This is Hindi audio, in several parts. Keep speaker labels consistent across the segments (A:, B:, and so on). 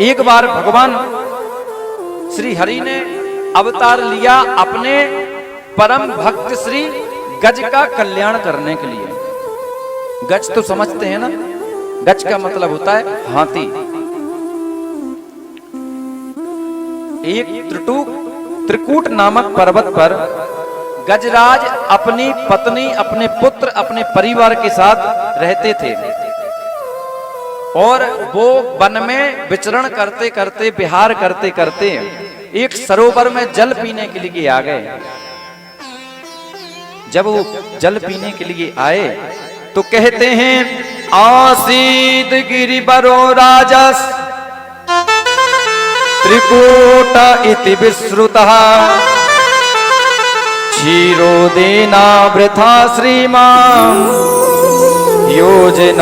A: एक बार भगवान श्री हरि ने अवतार लिया अपने परम भक्त श्री गज का कल्याण करने के लिए। गज तो समझते हैं ना, गज का मतलब होता है हाथी। एक त्रिकूट नामक पर्वत पर गजराज अपनी पत्नी, अपने पुत्र, अपने परिवार के साथ रहते थे और वो वन में विचरण करते करते, विहार करते करते एक सरोवर में जल पीने के लिए आ गए। जब वो जल पीने के लिए आए तो कहते हैं, आसीद गिरिवरो राजस त्रिकूट इति विश्रुतः क्षीरोदेना वृथा श्रीमान् योजनायुतमुच्यतः।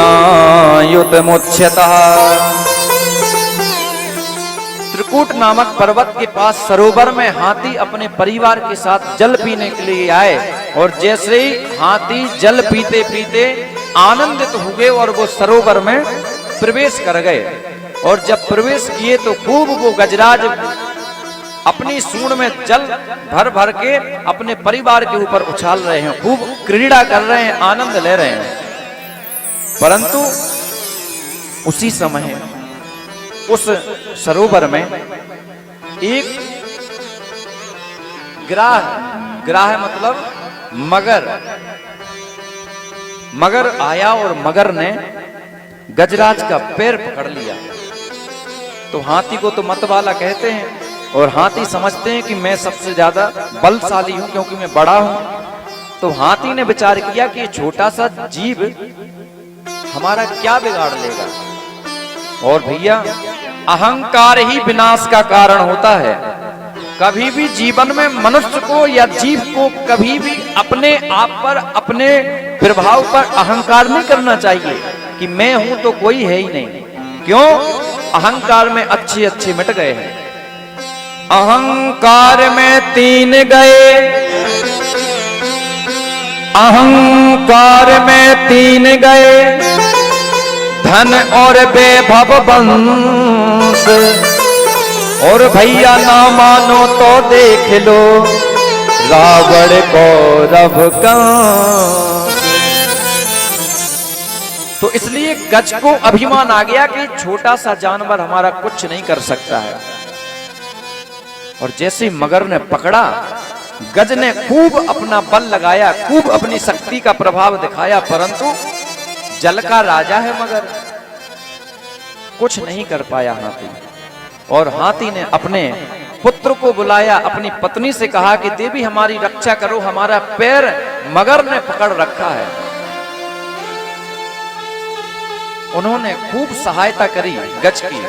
A: त्रिकूट नामक पर्वत के पास सरोवर में हाथी अपने परिवार के साथ जल पीने के लिए आए और जैसे ही हाथी जल पीते पीते आनंदित हो गए और वो सरोवर में प्रवेश कर गए। और जब प्रवेश किए तो खूब वो गजराज अपनी सूंड में जल भर भर के अपने परिवार के ऊपर उछाल रहे हैं, खूब क्रीड़ा कर रहे हैं, आनंद ले रहे हैं। परंतु उसी समय उस सरोवर में एक ग्राह मतलब मगर आया और मगर ने गजराज का पैर पकड़ लिया। तो हाथी को तो मतवाला कहते हैं और हाथी समझते हैं कि मैं सबसे ज्यादा बलशाली हूं क्योंकि मैं बड़ा हूं। तो हाथी ने विचार किया कि छोटा सा जीव हमारा क्या बिगाड़ लेगा। और भैया, अहंकार ही विनाश का कारण होता है। कभी भी जीवन में मनुष्य को या जीव को कभी भी अपने आप पर, अपने प्रभाव पर अहंकार नहीं करना चाहिए कि मैं हूं तो कोई है ही नहीं। क्यों? अहंकार में अच्छे अच्छे मिट गए हैं। अहंकार में 3 गए, अहंकार में 3 गए, धन और वैभव वंश। और भैया ना मानो तो देख लो रावण कौरव का। तो इसलिए गज को अभिमान आ गया कि छोटा सा जानवर हमारा कुछ नहीं कर सकता है। और जैसे मगर ने पकड़ा, गज ने खूब अपना बल लगाया, खूब अपनी शक्ति का प्रभाव दिखाया, परंतु जल का राजा है मगर, कुछ नहीं कर पाया हाथी। और हाथी ने अपने पुत्र को बुलाया, अपनी पत्नी से कहा कि देवी हमारी रक्षा करो, हमारा पैर मगर ने पकड़ रखा है। उन्होंने खूब सहायता करी गज की।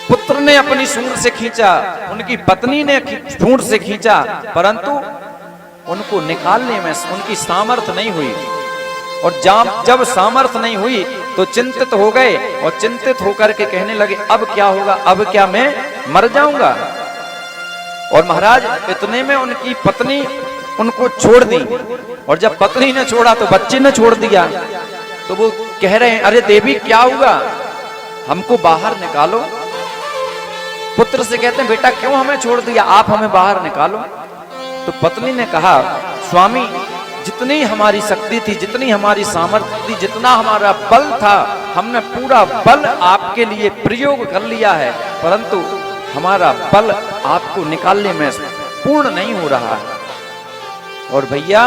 A: पुत्र ने अपनी सूंड से खींचा, उनकी पत्नी ने सूंड से खींचा, परंतु उनको निकालने में उनकी सामर्थ्य नहीं हुई। और जब सामर्थ्य नहीं हुई तो चिंतित हो गए और चिंतित होकर के कहने लगे, अब क्या होगा, अब क्या मैं मर जाऊंगा। और महाराज इतने में उनकी पत्नी उनको छोड़ दी। और जब पत्नी ने छोड़ा तो बच्चे ने छोड़ दिया। तो वो कह रहे हैं, अरे देवी क्या हुआ, हमको बाहर निकालो। पुत्र से कहते हैं, बेटा क्यों हमें छोड़ दिया, आप हमें बाहर निकालो। तो पत्नी ने कहा, स्वामी जितनी हमारी शक्ति थी, जितनी हमारी सामर्थ्य थी, जितना हमारा बल था, हमने पूरा बल आपके लिए प्रयोग कर लिया है, परंतु हमारा बल आपको निकालने में पूर्ण नहीं हो रहा है। और भैया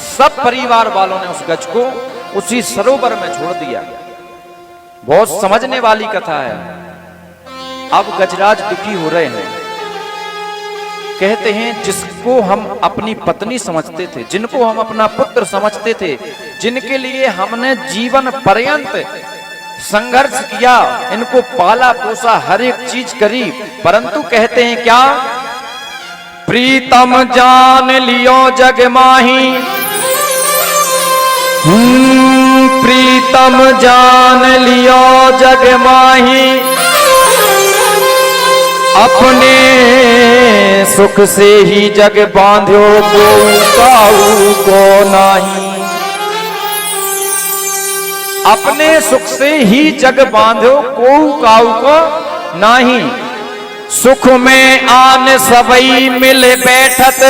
A: सब परिवार वालों ने उस गज को उसी सरोवर में छोड़ दिया। बहुत समझने वाली कथा है। अब गजराज दुखी हो रहे हैं। कहते हैं, जिसको हम अपनी पत्नी समझते थे, जिनको हम अपना पुत्र समझते थे, जिनके लिए हमने जीवन पर्यंत संघर्ष किया, इनको पाला पोसा, हर एक चीज करी, परंतु कहते हैं क्या, प्रीतम जान लियो जग माही, प्रीतम जान लियो जग माही, अपने सुख से ही जग बांध्यो को काऊ को नाही। अपने सुख से ही जग बांधो को काऊ को नाही। सुख में आन सबई मिल बैठत,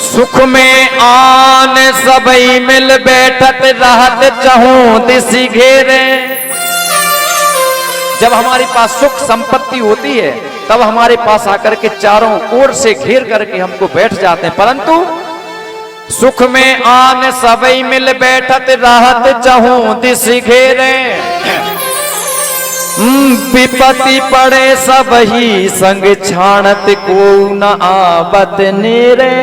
A: सुख में आन सबई मिल बैठत, रहत चहूं दिसी घेरे। जब हमारे पास सुख संपत्ति होती है तब हमारे पास आकर के चारों ओर से घेर करके हमको बैठ जाते हैं, परंतु सुख में आन सबई मिल बैठत, रहत चहूं दिस घेरे। विपत्ति पड़े सब ही संग छाणत, को न आवत नेरे।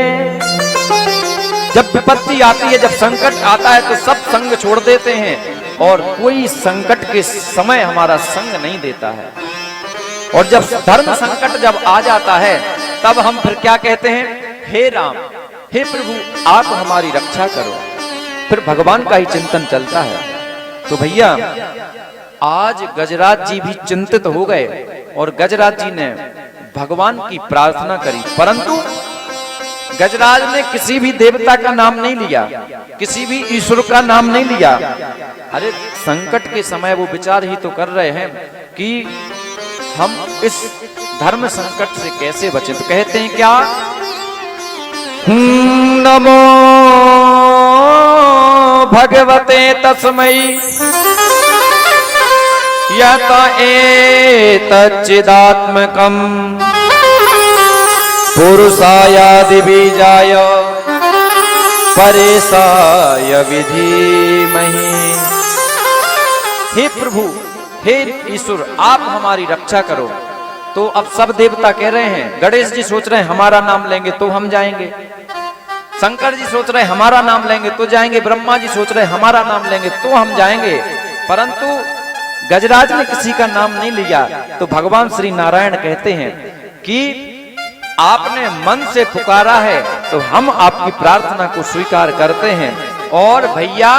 A: जब विपत्ति आती है, जब संकट आता है तो सब संग छोड़ देते हैं और कोई संकट के समय हमारा संग नहीं देता है। और जब धर्म संकट जब आ जाता है तब हम फिर क्या कहते हैं, हे राम, हे प्रभु आप हमारी रक्षा करो। फिर भगवान का ही चिंतन चलता है। तो भैया आज गजराज जी भी चिंतित हो गए और गजराज जी ने भगवान की प्रार्थना करी, परंतु गजराज ने किसी भी देवता का नाम नहीं लिया, किसी भी ईश्वर का नाम नहीं लिया। अरे संकट के समय वो विचार ही तो कर रहे हैं कि हम इस धर्म संकट से कैसे बचें। तो कहते हैं क्या, नमो भगवते तस्मै यत एतच्चिदात्मकं पुरुषायादि बीजाय परेशाय विधीमहि। हे प्रभु, हे ईश्वर आप हमारी रक्षा करो। तो अब सब देवता कह रहे हैं, गणेश जी सोच रहे हैं हमारा नाम लेंगे तो हम जाएंगे, शंकर जी सोच रहे हैं हमारा नाम लेंगे तो जाएंगे, ब्रह्मा जी सोच रहे हैं हमारा नाम लेंगे तो हम जाएंगे, परंतु गजराज ने किसी का नाम नहीं लिया। तो भगवान श्री नारायण कहते हैं कि आपने मन से पुकारा है तो हम आपकी प्रार्थना को स्वीकार करते हैं। और भैया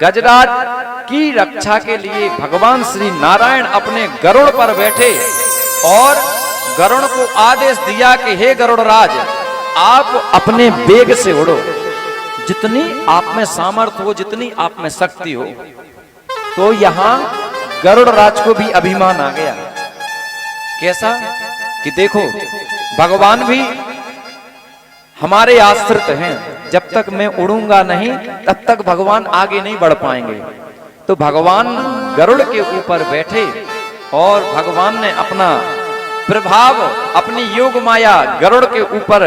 A: गजराज की रक्षा के लिए भगवान श्री नारायण अपने गरुड़ पर बैठे और गरुड़ को आदेश दिया कि हे गरुड़राज आप अपने वेग से उड़ो, जितनी आप में सामर्थ्य हो, जितनी आप में शक्ति हो। तो यहां गरुड़राज को भी अभिमान आ गया। कैसा कि देखो भगवान भी हमारे आश्रित हैं, जब तक मैं उड़ूंगा नहीं तब तक भगवान आगे नहीं बढ़ पाएंगे। तो भगवान गरुड़ के ऊपर बैठे और भगवान ने अपना प्रभाव, अपनी योग माया गरुड़ के ऊपर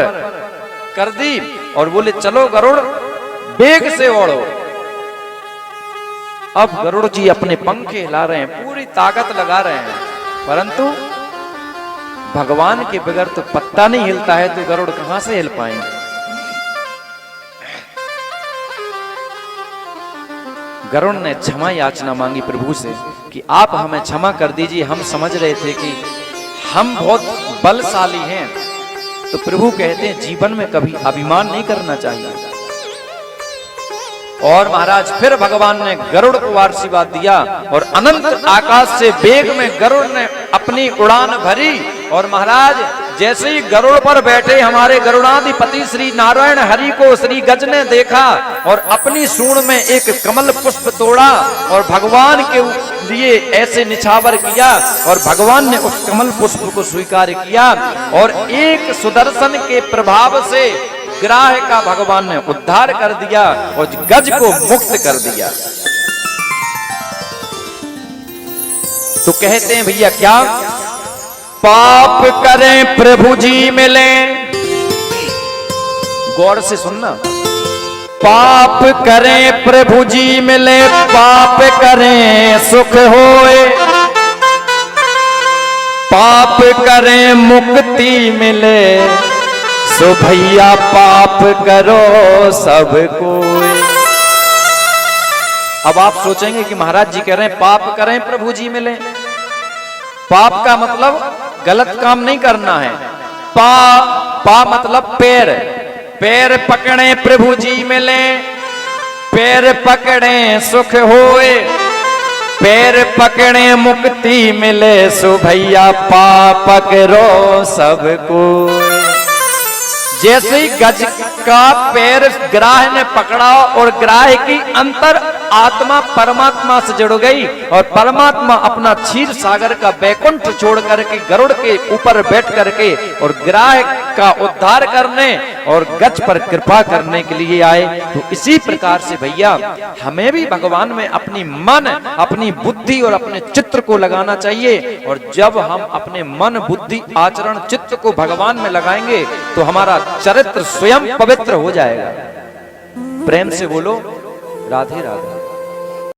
A: कर दी और बोले चलो गरुड़ वेग से उड़ो। अब गरुड़ जी अपने पंखे हिला रहे हैं, पूरी ताकत लगा रहे हैं, परंतु भगवान के बगैर तो पत्ता नहीं हिलता है, तो गरुड़ कहां से हिल पाएंगे। गरुड़ ने क्षमा याचना मांगी प्रभु से कि आप हमें क्षमा कर दीजिए, हम समझ रहे थे कि हम बहुत बलशाली हैं। तो प्रभु कहते हैं जीवन में कभी अभिमान नहीं करना चाहिए। और महाराज फिर भगवान ने गरुड़ को आशीर्वाद दिया और अनंत आकाश से वेग में गरुड़ ने अपनी उड़ान भरी। और महाराज जैसे ही गरुड़ पर बैठे हमारे गरुड़ाधिपति श्री नारायण हरि को श्री गज ने देखा और अपनी सूंड में एक कमल पुष्प तोड़ा और भगवान के लिए ऐसे निछावर किया और भगवान ने उस कमल पुष्प को स्वीकार किया और एक सुदर्शन के प्रभाव से ग्राह का भगवान ने उद्धार कर दिया और गज को मुक्त कर दिया। तो कहते हैं भैया क्या, पाप करें प्रभु जी मिले, गौर से सुनना, पाप करें प्रभु जी मिले, पाप करें सुख होए, पाप करें मुक्ति मिले, सो भैया पाप करो सब कोई। अब आप सोचेंगे कि महाराज जी कह रहे हैं पाप करें प्रभु जी मिले, पाप का मतलब गलत काम नहीं करना है। पा मतलब पैर, पैर पकड़े प्रभु जी मिले, पैर पकड़े सुख होए, पैर पकड़े मुक्ति मिले, सो भैया पाप करो सबको। जैसे ही गज का पैर ग्राह ने पकड़ा और ग्राह की अंतर आत्मा परमात्मा से जुड़ गई और परमात्मा अपना क्षीर सागर का बैकुंठ छोड़ करके गरुड़ के ऊपर बैठ करके और ग्राह का उद्धार करने और गज पर कृपा करने के लिए आए। तो इसी प्रकार से भैया हमें भी भगवान में अपनी मन, अपनी बुद्धि और अपने चित्त को लगाना चाहिए। और जब हम अपने मन, बुद्धि, आचरण, चित्त को भगवान में लगाएंगे तो हमारा चरित्र स्वयं पवित्र हो जाएगा। प्रेम से बोलो राधे राधे।